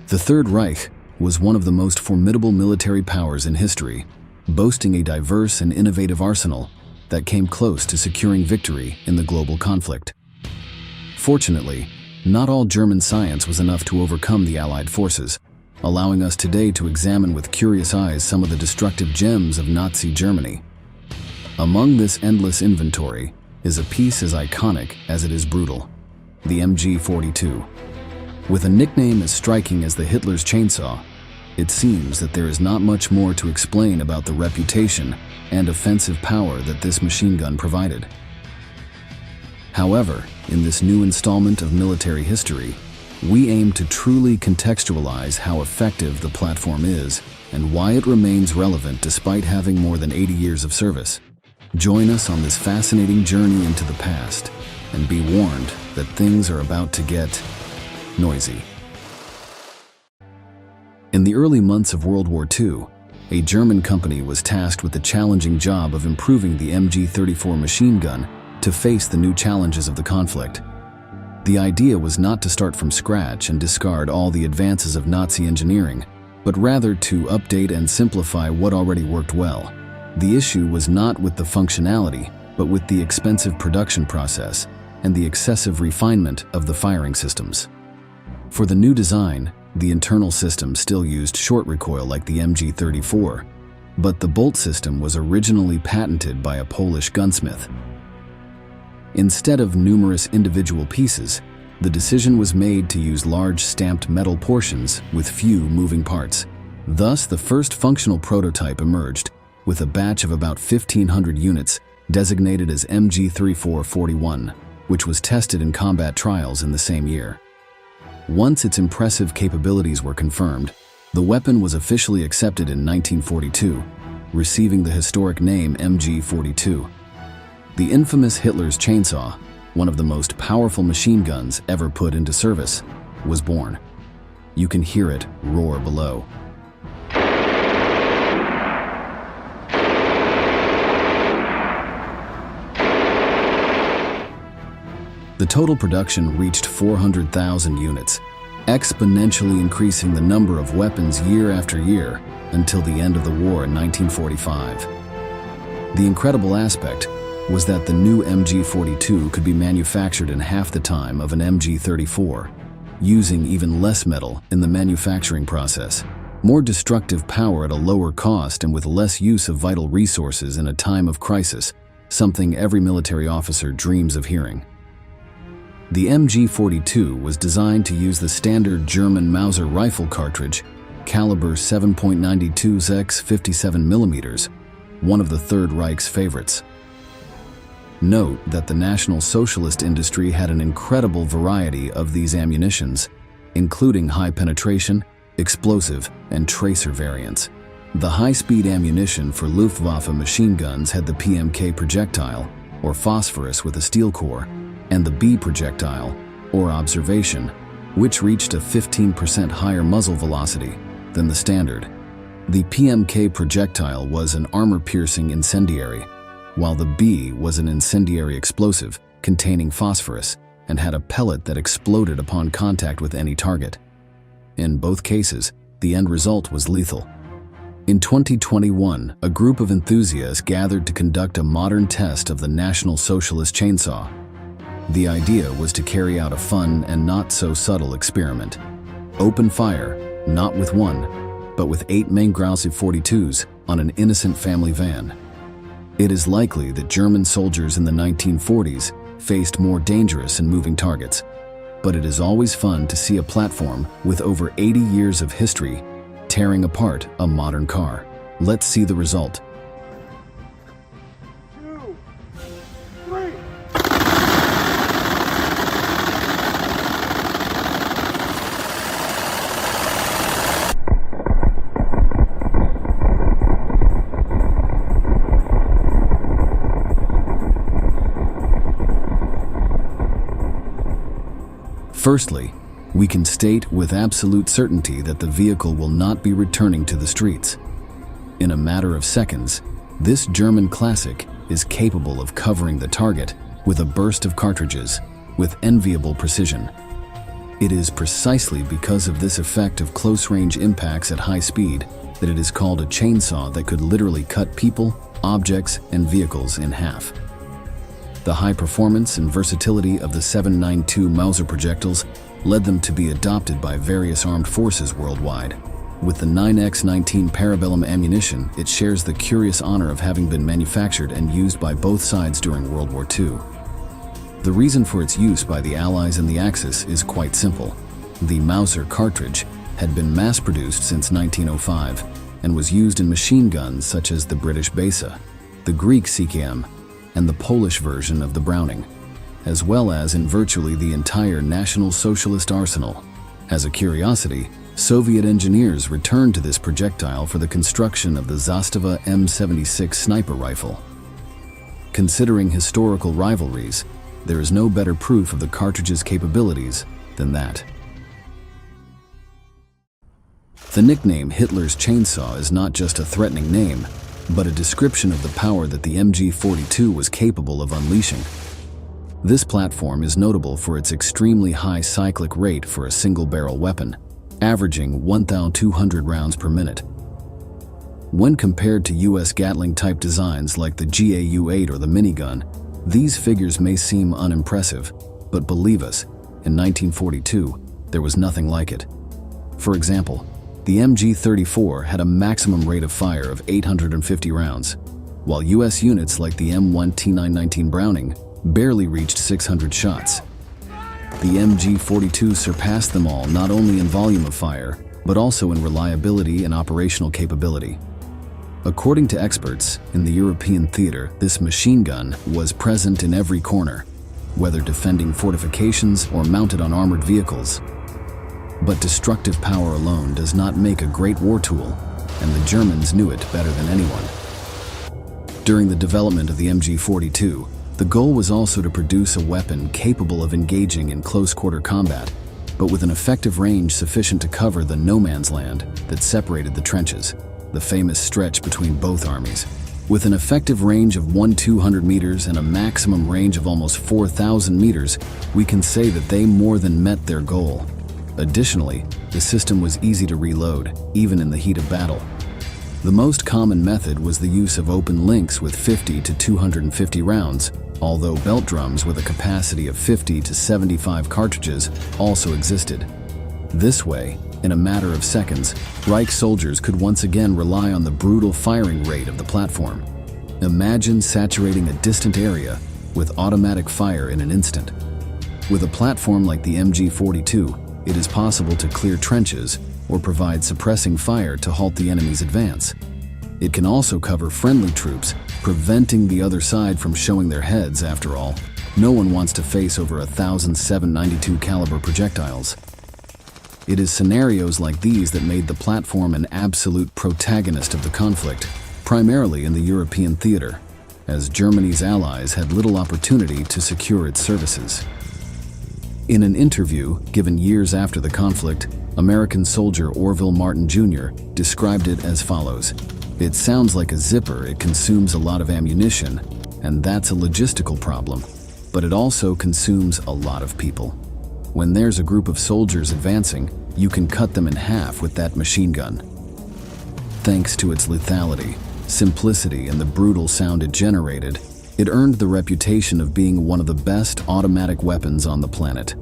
The Third Reich was one of the most formidable military powers in history, boasting a diverse and innovative arsenal that came close to securing victory in the global conflict. Fortunately, not all German science was enough to overcome the Allied forces, allowing us today to examine with curious eyes some of the destructive gems of Nazi Germany. Among this endless inventory is a piece as iconic as it is brutal: the MG42. With a nickname as striking as the Hitler's chainsaw, it seems that there is not much more to explain about the reputation and offensive power that this machine gun provided. However, in this new installment of military history, we aim to truly contextualize how effective the platform is and why it remains relevant despite having more than 80 years of service. Join us on this fascinating journey into the past, and be warned that things are about to get noisy. In the early months of World War II, a German company was tasked with the challenging job of improving the MG34 machine gun to face the new challenges of the conflict. The idea was not to start from scratch and discard all the advances of Nazi engineering, but rather to update and simplify what already worked well. The issue was not with the functionality, but with the expensive production process and the excessive refinement of the firing systems. For the new design, the internal system still used short recoil like the MG34, but the bolt system was originally patented by a Polish gunsmith. Instead of numerous individual pieces, the decision was made to use large stamped metal portions with few moving parts. Thus, the first functional prototype emerged, with a batch of about 1,500 units designated as MG3441, which was tested in combat trials in the same year. Once its impressive capabilities were confirmed, the weapon was officially accepted in 1942, receiving the historic name MG42. The infamous Hitler's chainsaw, one of the most powerful machine guns ever put into service, was born. You can hear it roar below. The total production reached 400,000 units, exponentially increasing the number of weapons year after year until the end of the war in 1945. The incredible aspect was that the new MG42 could be manufactured in half the time of an MG34, using even less metal in the manufacturing process, more destructive power at a lower cost, and with less use of vital resources in a time of crisis, something every military officer dreams of hearing. The MG42 was designed to use the standard German Mauser rifle cartridge, caliber 7.92 x 57 mm, one of the Third Reich's favorites. Note that the National Socialist industry had an incredible variety of these ammunitions, including high penetration, explosive, and tracer variants. The high-speed ammunition for Luftwaffe machine guns had the PMK projectile, or phosphorus with a steel core, and the B projectile, or observation, which reached a 15% higher muzzle velocity than the standard. The PMK projectile was an armor-piercing incendiary, while the B was an incendiary explosive containing phosphorus and had a pellet that exploded upon contact with any target. In both cases, the end result was lethal. In 2021, a group of enthusiasts gathered to conduct a modern test of the National Socialist chainsaw. The idea was to carry out a fun and not-so-subtle experiment. Open fire, not with one, but with 8 Maingrausse 42s on an innocent family van. It is likely that German soldiers in the 1940s faced more dangerous and moving targets, but it is always fun to see a platform with over 80 years of history tearing apart a modern car. Let's see the result. Firstly, we can state with absolute certainty that the vehicle will not be returning to the streets. In a matter of seconds, this German classic is capable of covering the target with a burst of cartridges with enviable precision. It is precisely because of this effect of close-range impacts at high speed that it is called a chainsaw that could literally cut people, objects, and vehicles in half. The high performance and versatility of the 7.92 Mauser projectiles led them to be adopted by various armed forces worldwide. With the 9x19 Parabellum ammunition, it shares the curious honor of having been manufactured and used by both sides during World War II. The reason for its use by the Allies and the Axis is quite simple. The Mauser cartridge had been mass-produced since 1905 and was used in machine guns such as the British Besa, the Greek CKM, and the Polish version of the Browning, as well as in virtually the entire National Socialist arsenal. As a curiosity, Soviet engineers returned to this projectile for the construction of the Zastava M76 sniper rifle. Considering historical rivalries, there is no better proof of the cartridge's capabilities than that. The nickname Hitler's Chainsaw is not just a threatening name, but a description of the power that the MG42 was capable of unleashing. This platform is notable for its extremely high cyclic rate for a single-barrel weapon, averaging 1,200 rounds per minute. When compared to US Gatling-type designs like the GAU-8 or the minigun, these figures may seem unimpressive, but believe us, in 1942, there was nothing like it. For example, the MG34 had a maximum rate of fire of 850 rounds, while US units like the M1T919 Browning barely reached 600 shots. The MG42 surpassed them all not only in volume of fire, but also in reliability and operational capability. According to experts, in the European theater, this machine gun was present in every corner, whether defending fortifications or mounted on armored vehicles. But destructive power alone does not make a great war tool, and the Germans knew it better than anyone. During the development of the MG42, the goal was also to produce a weapon capable of engaging in close-quarter combat, but with an effective range sufficient to cover the no-man's land that separated the trenches, the famous stretch between both armies. With an effective range of 1,200 meters and a maximum range of almost 4,000 meters, we can say that they more than met their goal. Additionally, the system was easy to reload, even in the heat of battle. The most common method was the use of open links with 50 to 250 rounds, although belt drums with a capacity of 50 to 75 cartridges also existed. This way, in a matter of seconds, Reich soldiers could once again rely on the brutal firing rate of the platform. Imagine saturating a distant area with automatic fire in an instant. With a platform like the MG42, it is possible to clear trenches or provide suppressing fire to halt the enemy's advance. It can also cover friendly troops, preventing the other side from showing their heads. After all, no one wants to face over 1,000 7.92 caliber projectiles. It is scenarios like these that made the platform an absolute protagonist of the conflict, primarily in the European theater, as Germany's allies had little opportunity to secure its services. In an interview given years after the conflict, American soldier Orville Martin Jr. described it as follows: "It sounds like a zipper, it consumes a lot of ammunition, and that's a logistical problem, but it also consumes a lot of people. When there's a group of soldiers advancing, you can cut them in half with that machine gun." Thanks to its lethality, simplicity, and the brutal sound it generated, it earned the reputation of being one of the best automatic weapons on the planet.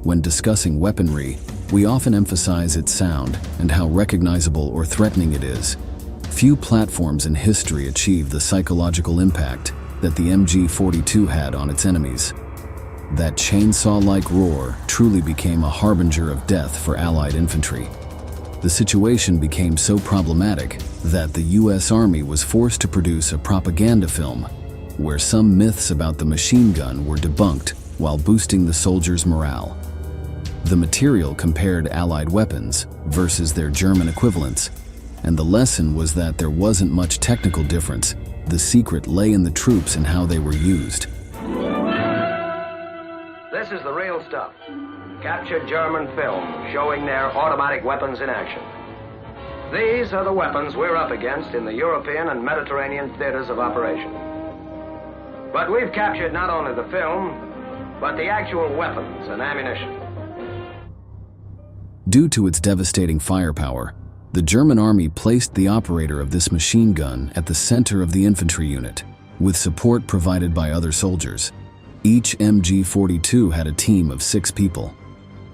When discussing weaponry, we often emphasize its sound and how recognizable or threatening it is. Few platforms in history achieved the psychological impact that the MG42 had on its enemies. That chainsaw-like roar truly became a harbinger of death for Allied infantry. The situation became so problematic that the US Army was forced to produce a propaganda film where some myths about the machine gun were debunked while boosting the soldiers' morale. The material compared Allied weapons versus their German equivalents, and the lesson was that there wasn't much technical difference. The secret lay in the troops and how they were used. This is the real stuff. Captured German film showing their automatic weapons in action. These are the weapons we're up against in the European and Mediterranean theaters of operation. But we've captured not only the film, but the actual weapons and ammunition. Due to its devastating firepower, the German army placed the operator of this machine gun at the center of the infantry unit, with support provided by other soldiers. Each MG42 had a team of 6 people: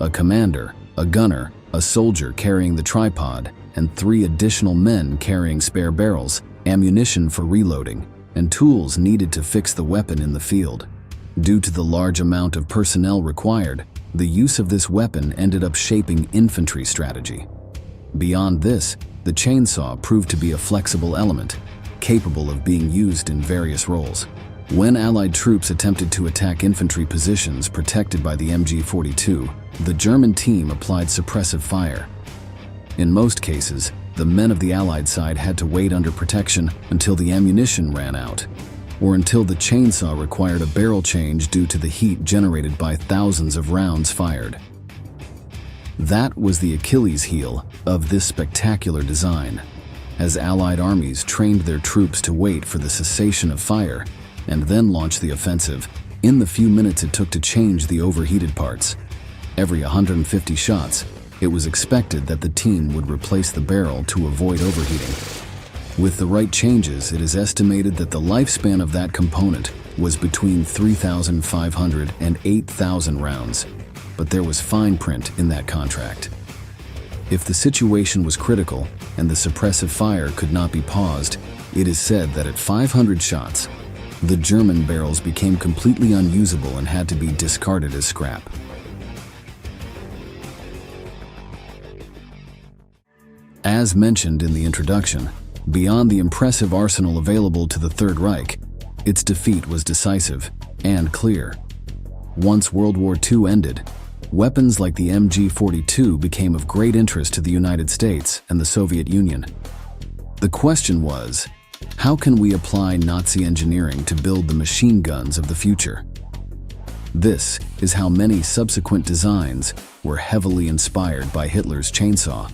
a commander, a gunner, a soldier carrying the tripod, and 3 additional men carrying spare barrels, ammunition for reloading, and tools needed to fix the weapon in the field. Due to the large amount of personnel required, the use of this weapon ended up shaping infantry strategy. Beyond this, the chainsaw proved to be a flexible element, capable of being used in various roles. When Allied troops attempted to attack infantry positions protected by the MG42, the German team applied suppressive fire. In most cases, the men of the Allied side had to wait under protection until the ammunition ran out, or until the chainsaw required a barrel change due to the heat generated by thousands of rounds fired. That was the Achilles heel of this spectacular design, as Allied armies trained their troops to wait for the cessation of fire and then launch the offensive in the few minutes it took to change the overheated parts. Every 150 shots, it was expected that the team would replace the barrel to avoid overheating. With the right changes, it is estimated that the lifespan of that component was between 3,500 and 8,000 rounds, but there was fine print in that contract. If the situation was critical and the suppressive fire could not be paused, it is said that at 500 shots, the German barrels became completely unusable and had to be discarded as scrap. As mentioned in the introduction, beyond the impressive arsenal available to the Third Reich, its defeat was decisive and clear. Once World War II ended, weapons like the MG42 became of great interest to the United States and the Soviet Union. The question was, how can we apply Nazi engineering to build the machine guns of the future? This is how many subsequent designs were heavily inspired by Hitler's chainsaw,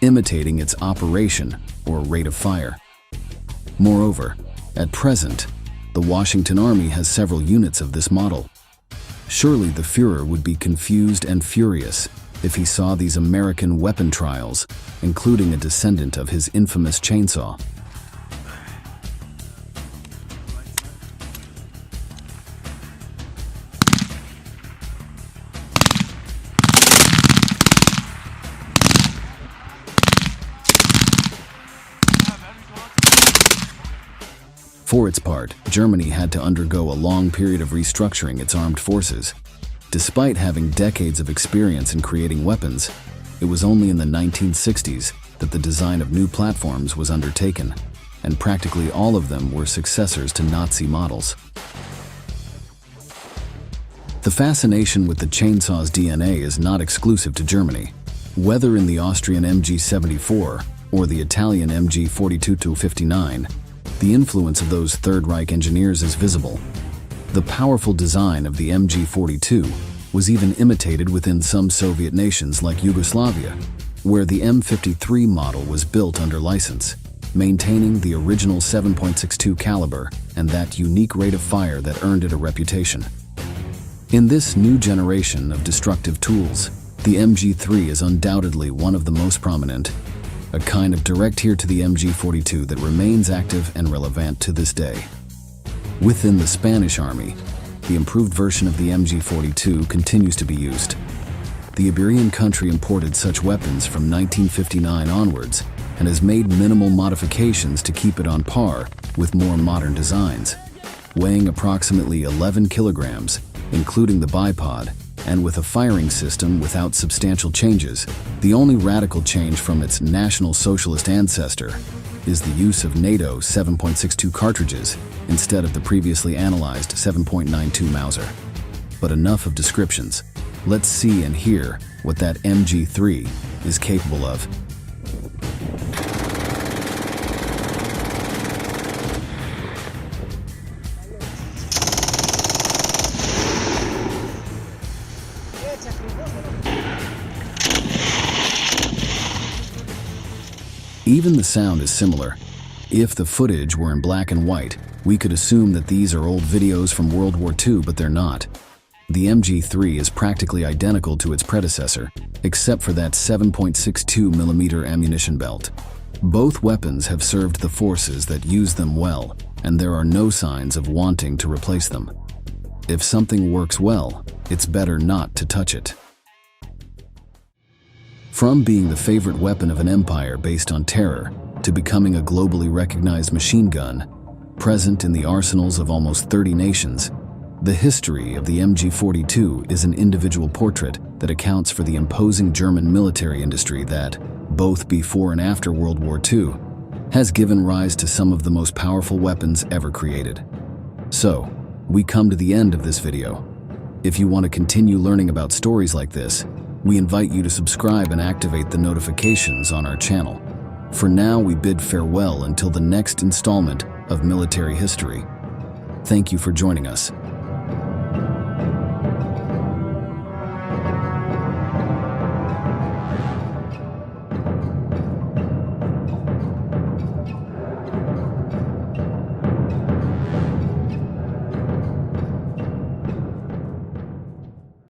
imitating its operation or rate of fire. Moreover, at present, the Washington Army has several units of this model. Surely the Führer would be confused and furious if he saw these American weapon trials, including a descendant of his infamous chainsaw. For its part, Germany had to undergo a long period of restructuring its armed forces. Despite having decades of experience in creating weapons, it was only in the 1960s that the design of new platforms was undertaken, and practically all of them were successors to Nazi models. The fascination with the chainsaw's DNA is not exclusive to Germany. Whether in the Austrian MG74 or the Italian MG42-59, the influence of those Third Reich engineers is visible. The powerful design of the MG42 was even imitated within some Soviet nations like Yugoslavia, where the M53 model was built under license, maintaining the original 7.62 caliber and that unique rate of fire that earned it a reputation. In this new generation of destructive tools, the MG3 is undoubtedly one of the most prominent, a kind of direct heir to the MG42 that remains active and relevant to this day. Within the Spanish army, the improved version of the MG42 continues to be used. The Iberian country imported such weapons from 1959 onwards and has made minimal modifications to keep it on par with more modern designs. Weighing approximately 11 kilograms, including the bipod, and with a firing system without substantial changes, the only radical change from its National Socialist ancestor is the use of NATO 7.62 cartridges instead of the previously analyzed 7.92 Mauser. But enough of descriptions. Let's see and hear what that MG3 is capable of. Even the sound is similar. If the footage were in black and white, we could assume that these are old videos from World War II, but they're not. The MG3 is practically identical to its predecessor, except for that 7.62mm ammunition belt. Both weapons have served the forces that use them well, and there are no signs of wanting to replace them. If something works well, it's better not to touch it. From being the favorite weapon of an empire based on terror, to becoming a globally recognized machine gun, present in the arsenals of almost 30 nations, the history of the MG42 is an individual portrait that accounts for the imposing German military industry that, both before and after World War II, has given rise to some of the most powerful weapons ever created. So, we come to the end of this video. If you want to continue learning about stories like this, we invite you to subscribe and activate the notifications on our channel. For now, we bid farewell until the next installment of Military History. Thank you for joining us.